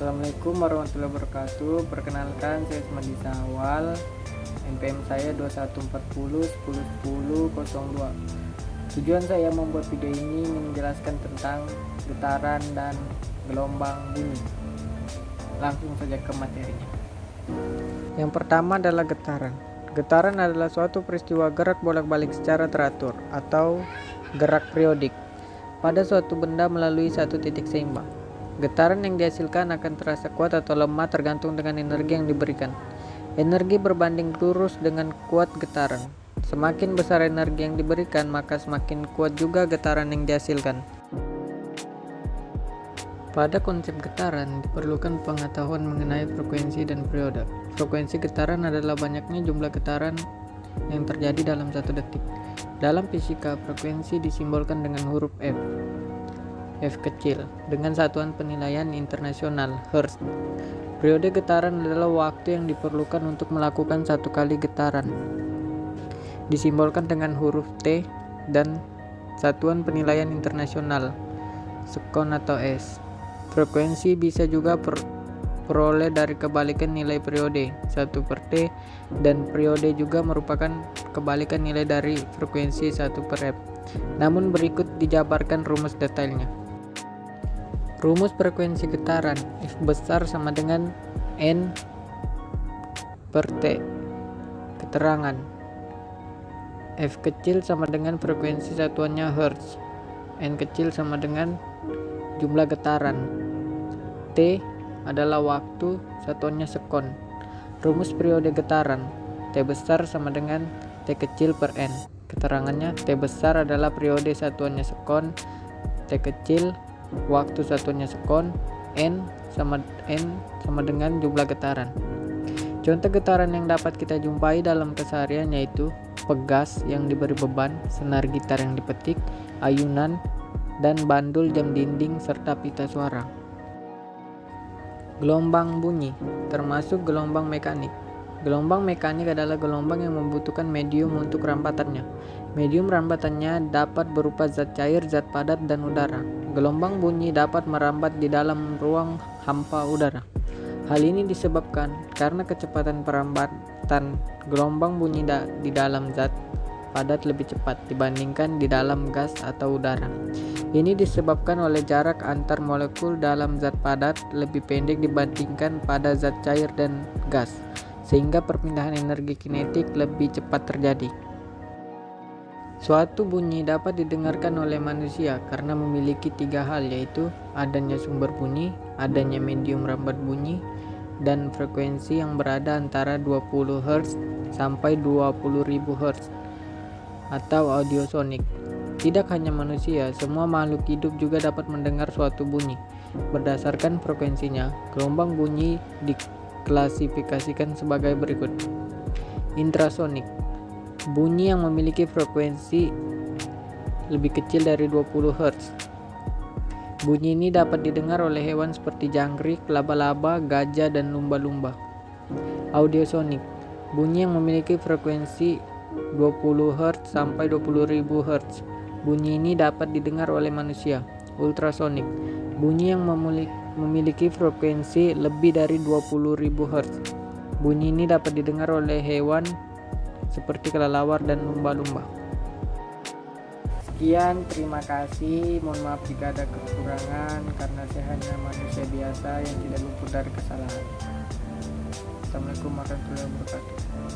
Assalamualaikum warahmatullahi wabarakatuh. Perkenalkan, saya Semadi Sawal. NPM saya 2140 1010 02. Tujuan saya membuat video ini menjelaskan tentang getaran dan gelombang bunyi. Langsung saja ke materinya. Yang pertama adalah getaran. Getaran adalah suatu peristiwa gerak bolak-balik secara teratur atau gerak periodik pada suatu benda melalui satu titik seimbang. Getaran yang dihasilkan akan terasa kuat atau lemah tergantung dengan energi yang diberikan. Energi berbanding lurus dengan kuat getaran. Semakin besar energi yang diberikan, maka semakin kuat juga getaran yang dihasilkan. Pada konsep getaran, diperlukan pengetahuan mengenai frekuensi dan periode. Frekuensi getaran adalah banyaknya jumlah getaran yang terjadi dalam satu detik. Dalam fisika, frekuensi disimbolkan dengan huruf F kecil, dengan satuan penilaian internasional Hertz. Periode getaran adalah waktu yang diperlukan untuk melakukan satu kali getaran, disimbolkan dengan huruf T, dan satuan penilaian internasional sekon atau S. Frekuensi bisa juga peroleh dari kebalikan nilai periode 1/T, dan periode juga merupakan kebalikan nilai dari frekuensi 1/F. Namun berikut dijabarkan rumus detailnya. Rumus frekuensi getaran F besar sama dengan N/T. Keterangan F kecil sama dengan frekuensi satuannya Hertz. N kecil sama dengan jumlah getaran. T adalah waktu, satuannya sekon. Rumus periode getaran T besar sama dengan T kecil per N. Keterangannya T besar adalah periode, satuannya sekon. T kecil waktu, satuannya sekon. N sama dengan jumlah getaran. Contoh getaran yang dapat kita jumpai dalam keseharian yaitu pegas yang diberi beban, senar gitar yang dipetik, ayunan, dan bandul jam dinding, serta pita suara. Gelombang bunyi termasuk gelombang mekanik. Gelombang mekanik adalah gelombang yang membutuhkan medium untuk rampatannya. Medium rampatannya dapat berupa zat cair, zat padat, dan udara. Gelombang bunyi dapat merambat di dalam ruang hampa udara. Hal ini disebabkan karena kecepatan perambatan gelombang bunyi di dalam zat padat lebih cepat dibandingkan di dalam gas atau udara. Ini disebabkan oleh jarak antar molekul dalam zat padat lebih pendek dibandingkan pada zat cair dan gas, sehingga perpindahan energi kinetik lebih cepat terjadi. Suatu bunyi dapat didengarkan oleh manusia karena memiliki tiga hal, yaitu adanya sumber bunyi, adanya medium rambat bunyi, dan frekuensi yang berada antara 20 Hz sampai 20.000 Hz atau audiosonik. Tidak hanya manusia, semua makhluk hidup juga dapat mendengar suatu bunyi. Berdasarkan frekuensinya, gelombang bunyi diklasifikasikan sebagai berikut. Intrasonik, bunyi yang memiliki frekuensi lebih kecil dari 20 Hz. Bunyi ini dapat didengar oleh hewan seperti jangkrik, laba-laba, gajah, dan lumba-lumba. Audiosonik, bunyi yang memiliki frekuensi 20 Hz sampai 20.000 Hz. Bunyi ini dapat didengar oleh manusia. Ultrasonik, bunyi yang memiliki frekuensi lebih dari 20.000 Hz. Bunyi ini dapat didengar oleh hewan seperti kelelawar dan lumba-lumba. Sekian, terima kasih. Mohon maaf jika ada kekurangan karena saya hanya manusia biasa yang tidak luput dari kesalahan. Assalamualaikum warahmatullahi wabarakatuh.